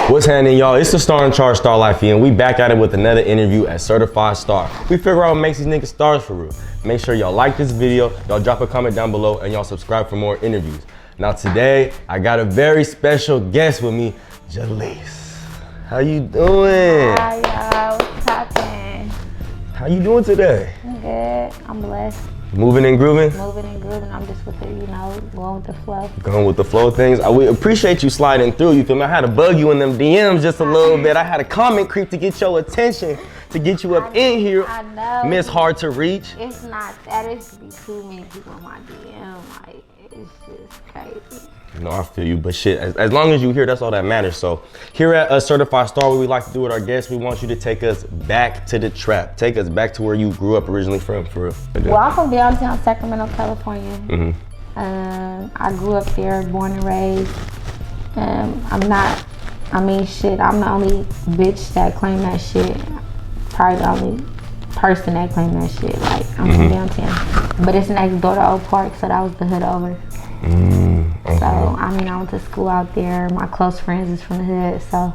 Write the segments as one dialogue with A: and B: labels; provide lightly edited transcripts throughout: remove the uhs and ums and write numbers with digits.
A: What's happening, y'all? It's the Star in Charge Star Life, and we back at it with another interview at Certified Star. We figure out what makes these niggas stars for real. Make sure y'all like this video, y'all drop a comment down below, and y'all subscribe for more interviews. Now today, I got a very special guest with me, Jaleec. How you doing?
B: Hi, y'all. What's happening?
A: How you doing today?
B: I'm good. I'm blessed.
A: Moving and grooving?
B: Moving and grooving. I'm just with the, going with the flow.
A: Going with the flow of things. I would appreciate you sliding through, you feel me? I had to bug you in them DMs just a little bit. I had a comment creep to get your attention, to get you up in here.
B: I know.
A: Miss Hard to Reach.
B: It's not that. It's be too many people in my DM. Like, it's just crazy.
A: No, I feel you, but shit, as long as you here, that's all that matters. So here at a Certified Star, what we like to do with our guests, we want you to take us back to the trap. Take us back to where you grew up originally from, for real.
B: Well, I'm from downtown Sacramento, California. I grew up there, born and raised. I'm the only bitch that claimed that shit. Probably the only person that claimed that shit. Like, I'm from downtown. But it's next door to Oak Park, so that was the hood over.
A: Okay.
B: So, I went to school out there. My close friends is from the hood, so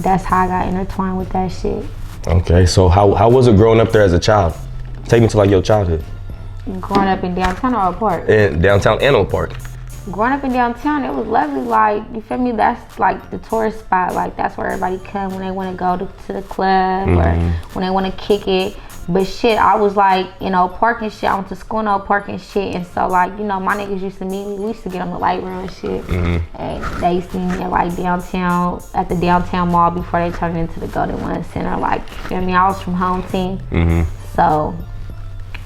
B: that's how I got intertwined with that shit.
A: Okay, so how was it growing up there as a child? Take me to like your childhood.
B: Growing up in downtown or Oak Park?
A: In downtown and Oak Park.
B: Growing up in downtown, it was lovely. Like, you feel me? That's like the tourist spot. Like, that's where everybody come when they want to go to the club or when they want to kick it. But shit, I was like in Oak Park and shit. I went to school in Oak Park and shit. And so, like, my niggas used to meet me. We used to get on the light rail and shit. And they used to meet me at like downtown, at the downtown mall before they turned it into the Golden One Center. Like, you feel me? I was from home team. So,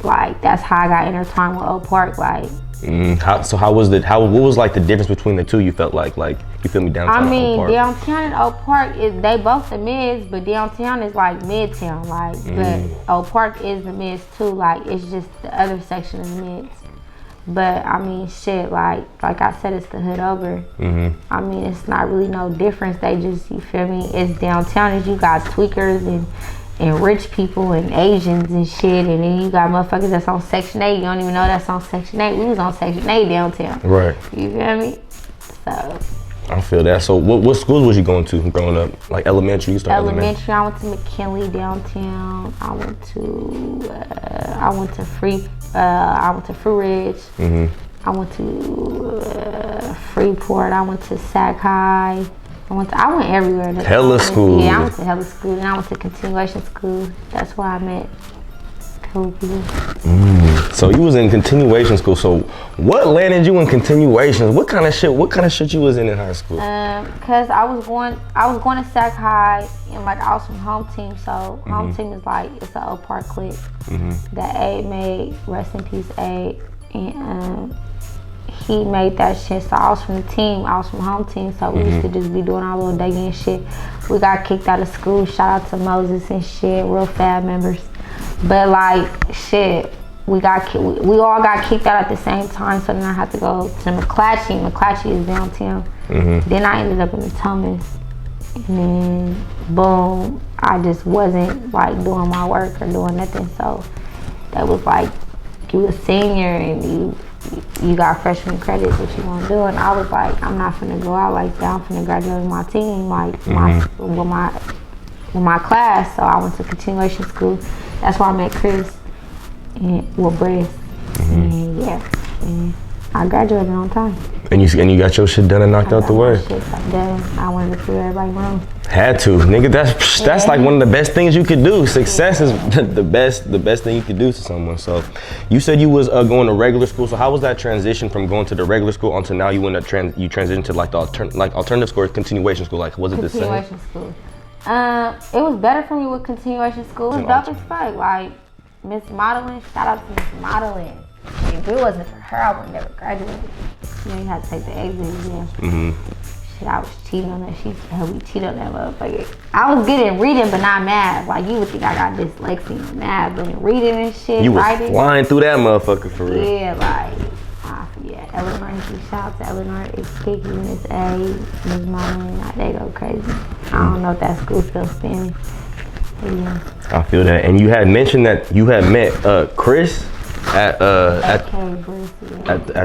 B: like, that's how I got intertwined with Oak Park. Like,
A: what was like the difference between the two? You felt like you feel me, downtown and Oak Park?
B: Downtown and Oak Park they both the mids, but downtown is like midtown, like, but Oak Park is the mids too, like, it's just the other section of the mids. But shit, like I said, it's the hood over. It's not really no difference. They just, you feel me, it's downtown is you got tweakers and rich people and Asians and shit, and then you got motherfuckers that's on Section 8. You don't even know that's on Section 8. We was on Section 8 downtown. Right. You feel me? So.
A: I feel that. So what schools was you going to growing up? Like elementary? You started
B: elementary. I went to McKinley downtown. I went to Free Ridge. I went to Freeport. I went to Sac High. I went everywhere.
A: Hella school.
B: Yeah, I went to hella school. And I went to continuation school. That's where I met cool people.
A: So you was in continuation school. So what landed you in continuation? What kind of shit you was in high school?
B: Cause I was going to Sac High, and like I was from home team. So home team is like, it's an Oak Park clique that Abe made. Rest in peace, Abe. And he made that shit. So I was from the team. I was from home team. So we used to just be doing our little dating and shit. We got kicked out of school. Shout out to Moses and shit. Real Fab members. But like shit, we all got kicked out at the same time. So then I had to go to McClatchy. McClatchy is downtown. Then I ended up in the Thomas. And then boom, I just wasn't like doing my work or doing nothing. So that was like, you a senior and you got freshman credits, what you gonna do? And I was like, I'm not finna go out like that. I'm finna graduate with my team, like with my class. So I went to continuation school. That's where I met Chris and Bris. And yeah, and I graduated on time. And
A: you got your shit done and knocked out the way.
B: Shit done. I wanted to prove everybody wrong.
A: Had to, nigga. That's like one of the best things you could do. Success is the best thing you could do to someone. So, you said you was going to regular school. So how was that transition from going to the regular school until now you transitioned to like the alternative school or continuation school? Like, was it the same?
B: Continuation school. It was better for me with continuation school. It was dope as fuck. Like Miss Modeling, shout out to Miss Modeling. If it wasn't for her, I would never graduated. You had to take the exit exam. Shit, I was cheating on that. She helped me cheat on that motherfucker. I was good at reading, but not math. Like, you would think I got dyslexia in math, but in reading and shit,
A: you was flying through that motherfucker for real.
B: Yeah, like, Eleanor, shout out to Eleanor, it's Kiki, Miss A, Miss Modeling, they go crazy. I don't know if that school still spinning. Yeah.
A: I feel that. And you had mentioned that you had met Chris at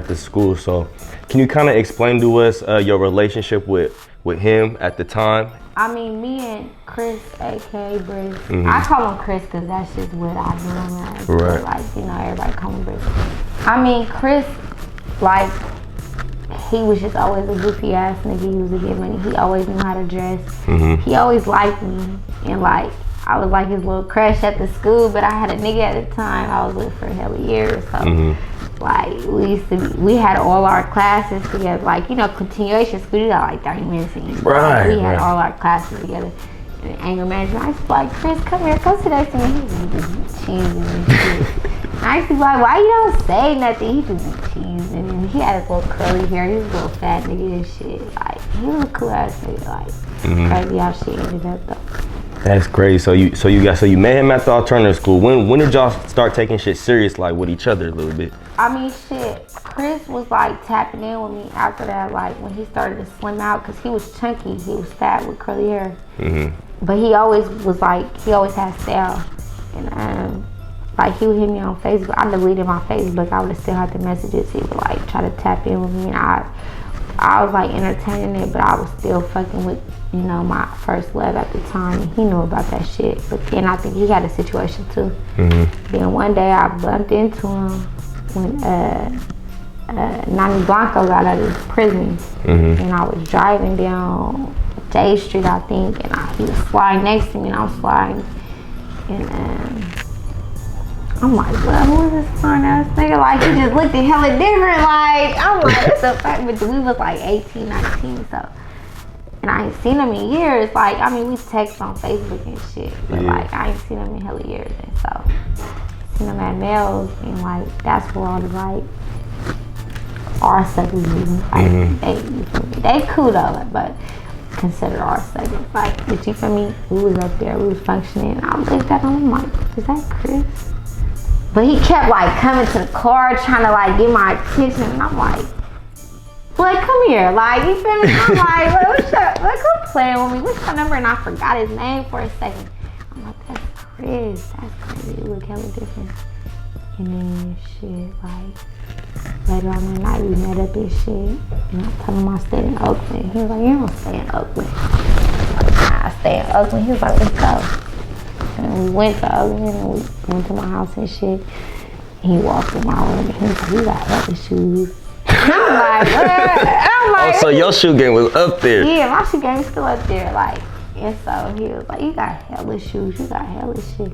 A: the school. So can you kind of explain to us your relationship with him at the time
B: I mean, me and Chris, aka Bris. I call him Chris because that's just what I do him as.
A: Right.
B: Like, you know, everybody call him Bris. I mean, Chris, like, he was just always a goofy ass nigga. He was a get money. He always knew how to dress. He always liked me. And like, I was like his little crush at the school, but I had a nigga at the time I was with for a hell of years. So like, we had all our classes together. Like, you know, continuation school, you got like 30 minutes in.
A: Right.
B: We had all our classes together. And anger management, I used to be like, Chris, come here, come sit next to me. He was just cheesing and shit. I used to be like, why you don't say nothing? He just be cheesing. And he had his little curly hair. He was a little fat nigga and shit. Like, he was a cool ass nigga. Like, crazy how shit ended up though.
A: That's crazy. So you met him at the alternative school. When did y'all start taking shit serious, like with each other a little bit?
B: I mean, shit. Chris was like tapping in with me after that, like when he started to slim out, cause he was chunky. He was fat with curly hair. But he always was like, he always had style. And like he would hit me on Facebook. I deleted my Facebook. I would have still had the messages. He would like try to tap in with me, and I was like entertaining it, but I was still fucking with, you know, my first love at the time, and he knew about that shit. But then I think he had a situation too. Then one day I bumped into him when Noni Blanco got out of prison, and I was driving down J Street, I think, and he was sliding next to me, and I was sliding, and I'm like, well, who is this fine ass nigga? Like, he just looked at hella different. Like, I'm like, what the fuck? But we was like 18, 19, so. And I ain't seen him in years. Like, I mean, we text on Facebook and shit. But, like, I ain't seen him in hella years. And so, seen him at Mel's. And, like, that's where all the, like, our suckers is. Like, they cool, though. But consider our suckers. Like, but you feel me? We was up there. We was functioning. And I looked at him. I'm like, is that Chris? But he kept like coming to the car trying to like get my attention, and I'm like, "Boy, come here!" Like, you feel me? I'm like, "What's your? Like, who's playing with me? What's your number?" And I forgot his name for a second. I'm like, "That's Chris. That's crazy. You look hella different." And then shit, like later on that night, we met up and shit. And I told him I stayed in Oakland. He was like, "You don't stay in Oakland." I was like, "Nah, I stay in Oakland." He was like, "Let's go." And we went to Oakland and we went to my house and shit. He walked in my room and he was like, "You got hella shoes." I'm like, what? I'm like,
A: oh, so your shoe game was up there.
B: Yeah, my shoe game was still up there. Like, and so he was like, "You got hella shoes, you got hella shit."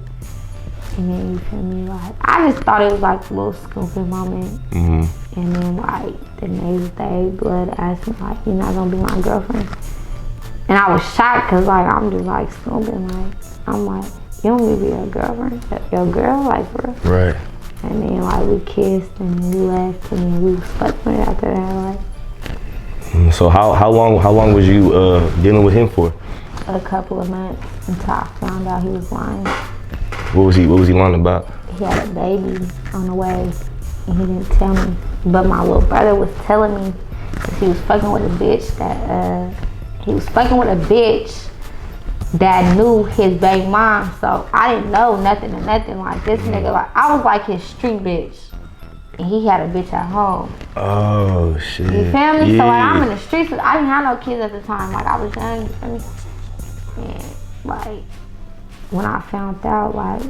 B: And then you feel me, like, I just thought it was like a little scooping moment. And then like the next day, Blood asked me like, "You not gonna be my girlfriend?" And I was shocked because like I'm just like scooping, like I'm like, "You want me to be your girlfriend? Your girl?" Like, for real.
A: Right.
B: And then like we kissed and then we left and then we was fucking after that. Like.
A: So how long was you dealing with him for?
B: A couple of months until I found out he was lying.
A: What was he lying about?
B: He had a baby on the way and he didn't tell me. But my little brother was telling me because he was fucking with a bitch that knew his baby mom. So I didn't know nothing or nothing. Like, this nigga, like, I was like his street bitch. And he had a bitch at home.
A: Oh, shit.
B: You feel me?
A: Yeah.
B: So like, I'm in the streets. I didn't have no kids at the time. Like, I was young, you feel me? And like, when I found out, like,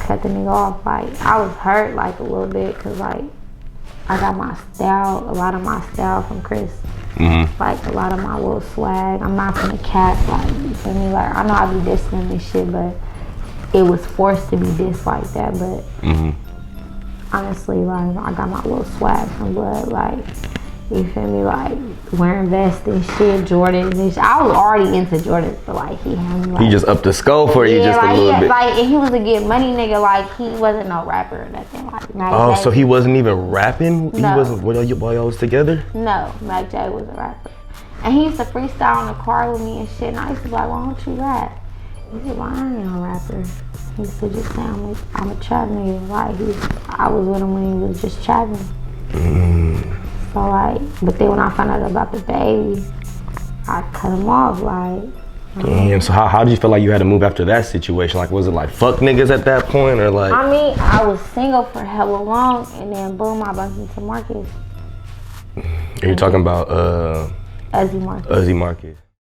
B: cut the nigga off, like, I was hurt like a little bit because like, I got my style, a lot of my style from Chris. Like a lot of my little swag. I'm not gonna cap, like, you feel me? Like, I know I be dissing him and shit, but it was forced to be dissed like that. But honestly, like, I got my little swag from Blood, like, you feel me? Like, wearing vests and shit, Jordans and shit. I was already into Jordans, but like, he had me like,
A: he just upped the scope for you just
B: like,
A: a little bit.
B: Like, and he was a get money nigga. Like, he wasn't no rapper or nothing. Like,
A: Oh, so he wasn't even rapping?
B: No.
A: He wasn't while y'all was together?
B: No, Mac J was a rapper. And he used to freestyle in the car with me and shit. And I used to be like, "Why don't you rap?" He said, "Well, I ain't no rapper." He used to just say, I'm a trap nigga. Like, I was with him when he was just trapping. So like, but then when I found out about the baby, I cut him off, like.
A: Damn, so how did you feel like you had to move after that situation? Like, was it like fuck niggas at that point, or like?
B: I mean, I was single for hella long, and then boom, I bumped into Marcus.
A: You're talking about
B: Uzzy Marcus.
A: Uzzy Marcus.